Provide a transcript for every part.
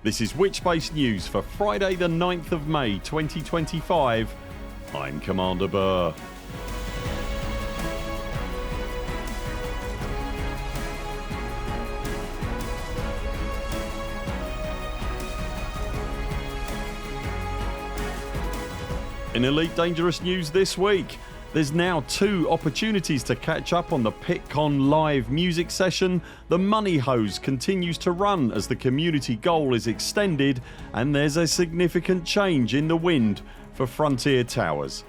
This is Witchbase News for Friday the 9th of May 2025. I'm Commander Burr. In Elite Dangerous news this week, there's now 2 opportunities to catch up on the Pitcon live music session, the money hose continues to run as the community goal is extended, and there's a significant change in the wind for Frontier Towers.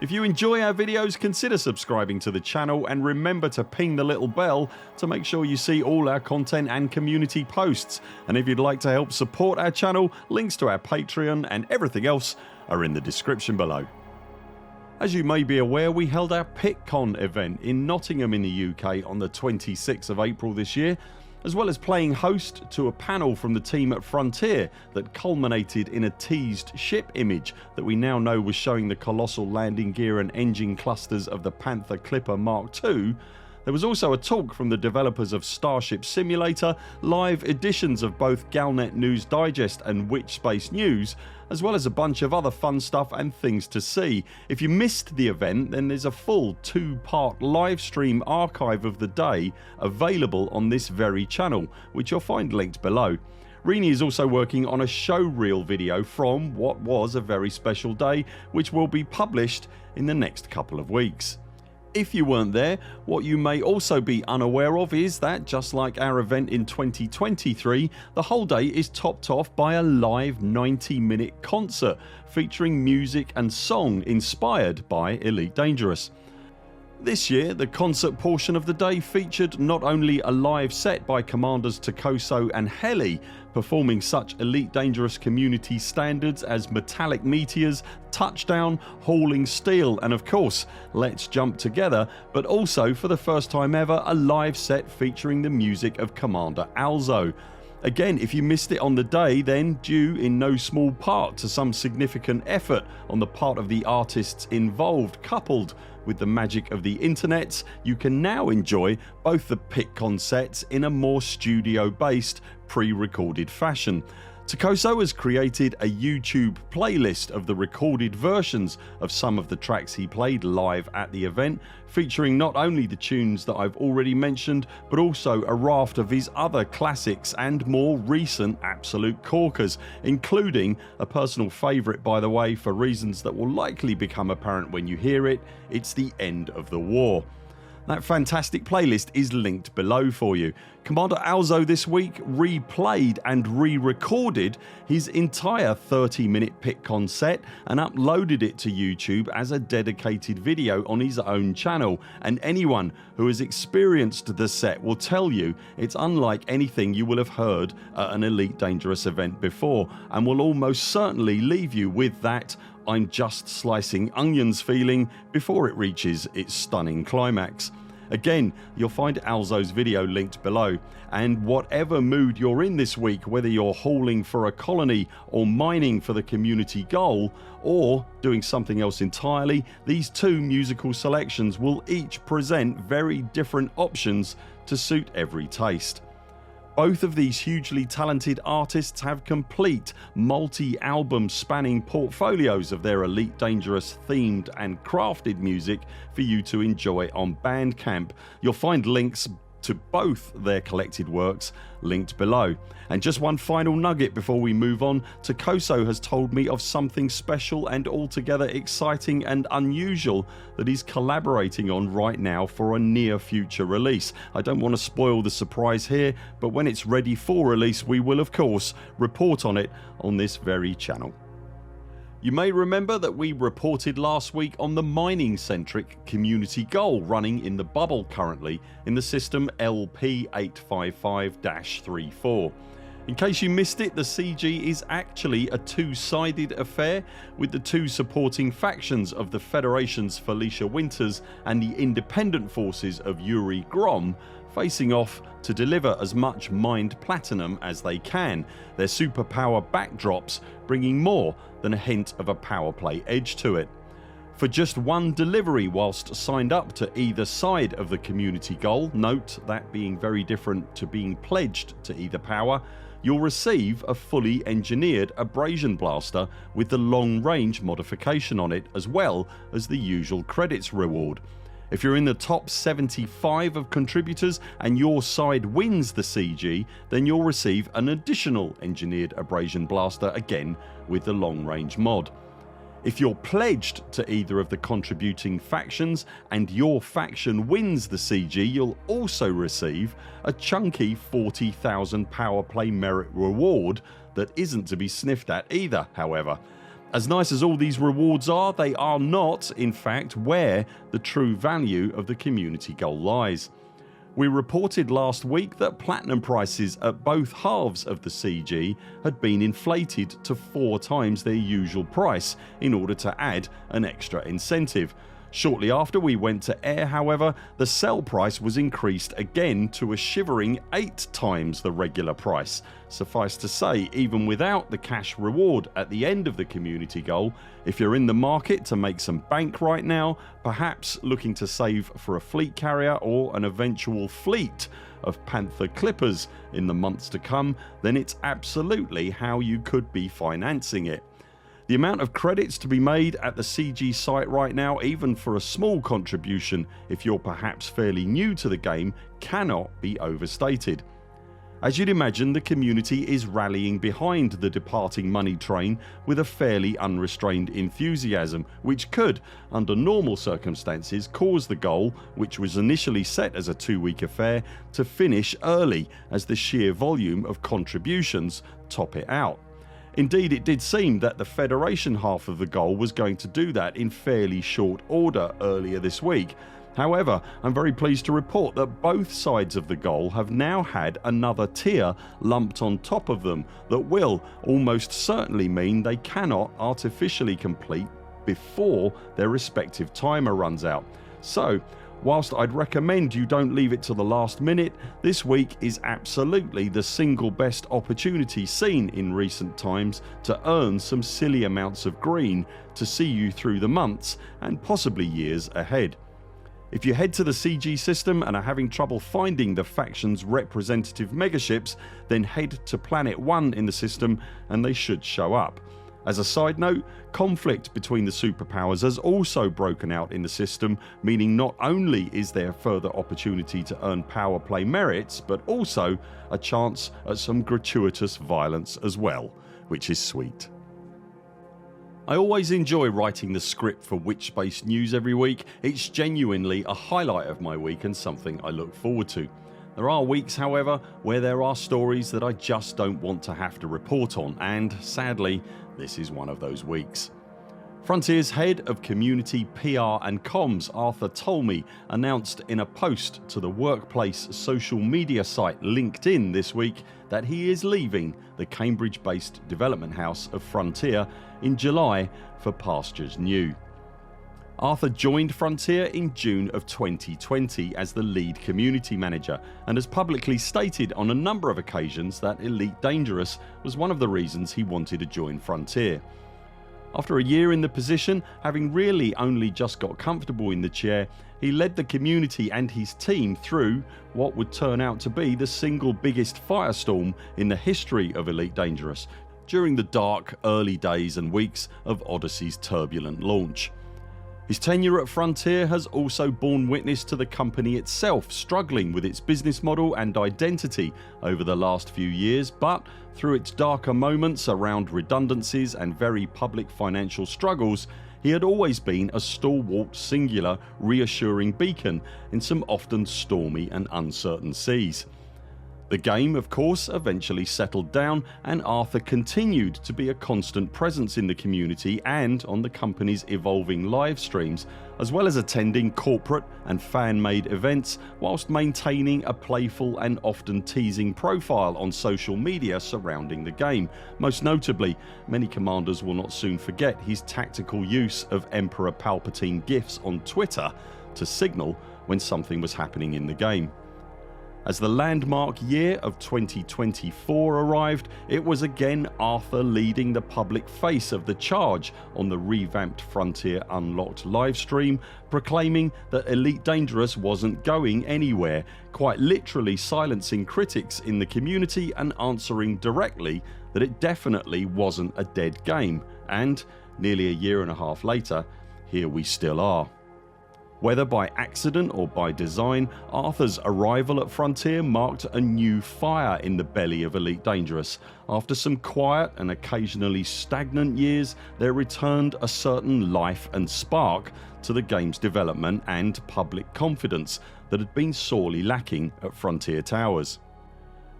If you enjoy our videos, consider subscribing to the channel and remember to ping the little bell to make sure you see all our content and community posts. And if you'd like to help support our channel, links to our Patreon and everything else are in the description below. As you may be aware, we held our Pitcon event in Nottingham in the UK on the 26th of April this year, as well as playing host to a panel from the team at Frontier that culminated in a teased ship image that we now know was showing the colossal landing gear and engine clusters of the Panther Clipper Mark II. There was also a talk from the developers of Starship Simulator, live editions of both Galnet News Digest and Witchbase News, as well as a bunch of other fun stuff and things to see. If you missed the event, then there's a full 2-part live stream archive of the day available on this very channel, which you'll find linked below. Rini is also working on a showreel video from what was a very special day, which will be published in the next couple of weeks. If you weren't there, what you may also be unaware of is that, just like our event in 2023, the whole day is topped off by a live 90-minute concert featuring music and song inspired by Elite Dangerous. This year, the concert portion of the day featured not only a live set by commanders ToCoSo and Heli, performing such Elite Dangerous community standards as Metallic Meteors, Touchdown, Hauling Steel and of course Let's Jump Together, but also for the first time ever a live set featuring the music of Commander Alzo. Again, if you missed it on the day, then due in no small part to some significant effort on the part of the artists involved, coupled with the magic of the internet, you can now enjoy both the Pitcon sets in a more studio based pre-recorded fashion. ToCoSo has created a YouTube playlist of the recorded versions of some of the tracks he played live at the event, featuring not only the tunes that I've already mentioned, but also a raft of his other classics and more recent absolute corkers, including a personal favourite, by the way, for reasons that will likely become apparent when you hear it. It's The End of the War. That fantastic playlist is linked below for you. Commander Alzo this week replayed and re-recorded his entire 30-minute Pitcon set and uploaded it to YouTube as a dedicated video on his own channel, and anyone who has experienced the set will tell you it's unlike anything you will have heard at an Elite Dangerous event before, and will almost certainly leave you with that I'm just slicing onions feeling before it reaches its stunning climax. Again, you'll find Alzo's video linked below, and whatever mood you're in this week, whether you're hauling for a colony or mining for the community goal or doing something else entirely, these 2 musical selections will each present very different options to suit every taste. Both of these hugely talented artists have complete multi-album spanning portfolios of their Elite Dangerous themed and crafted music for you to enjoy on Bandcamp. You'll find links to both their collected works linked below. And just one final nugget before we move on, ToCoSo has told me of something special and altogether exciting and unusual that he's collaborating on right now for a near future release. I don't want to spoil the surprise here, but when it's ready for release we will of course report on it on this very channel. You may remember that we reported last week on the mining centric community goal running in the bubble currently in the system LP855-34. In case you missed it, the CG is actually a 2-sided affair, with the 2 supporting factions of the Federation's Felicia Winters and the independent forces of Yuri Grom facing off to deliver as much mined platinum as they can, their superpower backdrops bringing more than a hint of a power play edge to it. For just one delivery whilst signed up to either side of the community goal, note that being very different to being pledged to either power, you'll receive a fully engineered abrasion blaster with the long range modification on it, as well as the usual credits reward. If you're in the top 75 of contributors and your side wins the CG, then you'll receive an additional engineered abrasion blaster, again with the long range mod. If you're pledged to either of the contributing factions and your faction wins the CG, you'll also receive a chunky 40,000 power play merit reward that isn't to be sniffed at either, however. As nice as all these rewards are, they are not, in fact, where the true value of the community goal lies. We reported last week that platinum prices at both halves of the CG had been inflated to 4 times their usual price in order to add an extra incentive. Shortly after we went to air, however, the sell price was increased again to a shivering 8 times the regular price. Suffice to say, even without the cash reward at the end of the community goal, if you're in the market to make some bank right now, perhaps looking to save for a fleet carrier or an eventual fleet of Panther Clippers in the months to come, then it's absolutely how you could be financing it. The amount of credits to be made at the CG site right now, even for a small contribution if you're perhaps fairly new to the game, cannot be overstated. As you'd imagine, the community is rallying behind the departing money train with a fairly unrestrained enthusiasm, which could, under normal circumstances, cause the goal, which was initially set as a 2-week affair, to finish early as the sheer volume of contributions top it out. Indeed, it did seem that the Federation half of the goal was going to do that in fairly short order earlier this week. However, I'm very pleased to report that both sides of the goal have now had another tier lumped on top of them that will almost certainly mean they cannot artificially complete before their respective timer runs out. So, whilst I'd recommend you don't leave it to the last minute, this week is absolutely the single best opportunity seen in recent times to earn some silly amounts of green to see you through the months and possibly years ahead. If you head to the CG system and are having trouble finding the faction's representative megaships, then head to Planet 1 in the system and they should show up. As a side note, conflict between the superpowers has also broken out in the system, meaning not only is there further opportunity to earn power play merits, but also a chance at some gratuitous violence as well, which is sweet. I always enjoy writing the script for Witch-based news every week. It's genuinely a highlight of my week and something I look forward to. There are weeks, however, where there are stories that I just don't want to have to report on, and sadly, this is one of those weeks. Frontier's head of community PR and comms, Arthur Tolmie, announced in a post to the workplace social media site LinkedIn this week that he is leaving the Cambridge-based development house of Frontier in July for pastures new. Arthur joined Frontier in June of 2020 as the lead community manager and has publicly stated on a number of occasions that Elite Dangerous was one of the reasons he wanted to join Frontier. After a year in the position, having really only just got comfortable in the chair, he led the community and his team through what would turn out to be the single biggest firestorm in the history of Elite Dangerous during the dark early days and weeks of Odyssey's turbulent launch. His tenure at Frontier has also borne witness to the company itself struggling with its business model and identity over the last few years, but through its darker moments around redundancies and very public financial struggles, he had always been a stalwart, singular, reassuring beacon in some often stormy and uncertain seas. The game, of course, eventually settled down and Arthur continued to be a constant presence in the community and on the company's evolving live streams, as well as attending corporate and fan-made events whilst maintaining a playful and often teasing profile on social media surrounding the game. Most notably, many commanders will not soon forget his tactical use of Emperor Palpatine GIFs on Twitter to signal when something was happening in the game. As the landmark year of 2024 arrived, it was again Arthur leading the public face of the charge on the revamped Frontier Unlocked livestream, proclaiming that Elite Dangerous wasn't going anywhere, quite literally silencing critics in the community and answering directly that it definitely wasn't a dead game. And nearly a year and a half later, here we still are. Whether by accident or by design, Arthur's arrival at Frontier marked a new fire in the belly of Elite Dangerous. After some quiet and occasionally stagnant years, there returned a certain life and spark to the game's development and public confidence that had been sorely lacking at Frontier Towers.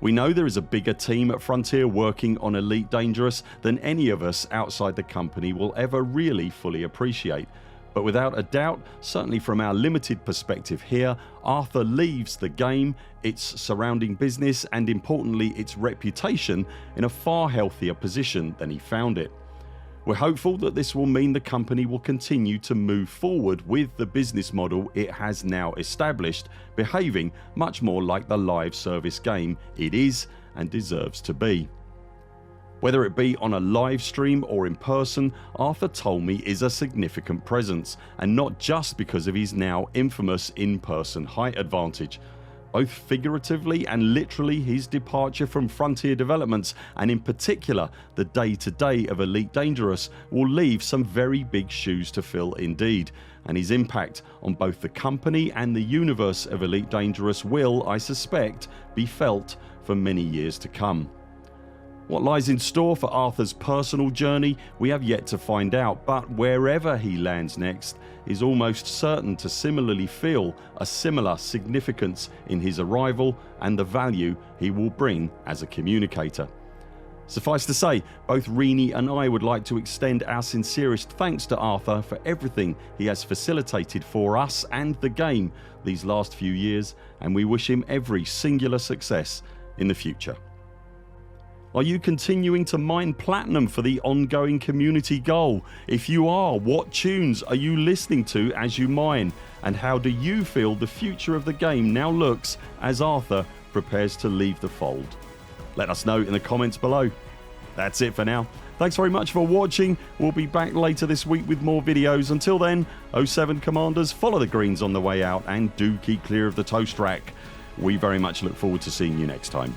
We know there is a bigger team at Frontier working on Elite Dangerous than any of us outside the company will ever really fully appreciate. But without a doubt, certainly from our limited perspective here, Arthur leaves the game, its surrounding business and importantly its reputation in a far healthier position than he found it. We're hopeful that this will mean the company will continue to move forward with the business model it has now established, behaving much more like the live service game it is and deserves to be. Whether it be on a live stream or in person, Arthur told me is a significant presence, and not just because of his now infamous in-person height advantage. Both figuratively and literally, his departure from Frontier Developments, and in particular the day-to-day of Elite Dangerous, will leave some very big shoes to fill indeed, and his impact on both the company and the universe of Elite Dangerous will, I suspect, be felt for many years to come. What lies in store for Arthur's personal journey we have yet to find out, but wherever he lands next is almost certain to similarly feel a similar significance in his arrival and the value he will bring as a communicator. Suffice to say, both Rini and I would like to extend our sincerest thanks to Arthur for everything he has facilitated for us and the game these last few years, and we wish him every singular success in the future. Are you continuing to mine platinum for the ongoing community goal? If you are, what tunes are you listening to as you mine? And how do you feel the future of the game now looks as Arthur prepares to leave the fold? Let us know in the comments below. That's it for now. Thanks very much for watching. We'll be back later this week with more videos. Until then, 07 Commanders, follow the greens on the way out and do keep clear of the toast rack. We very much look forward to seeing you next time.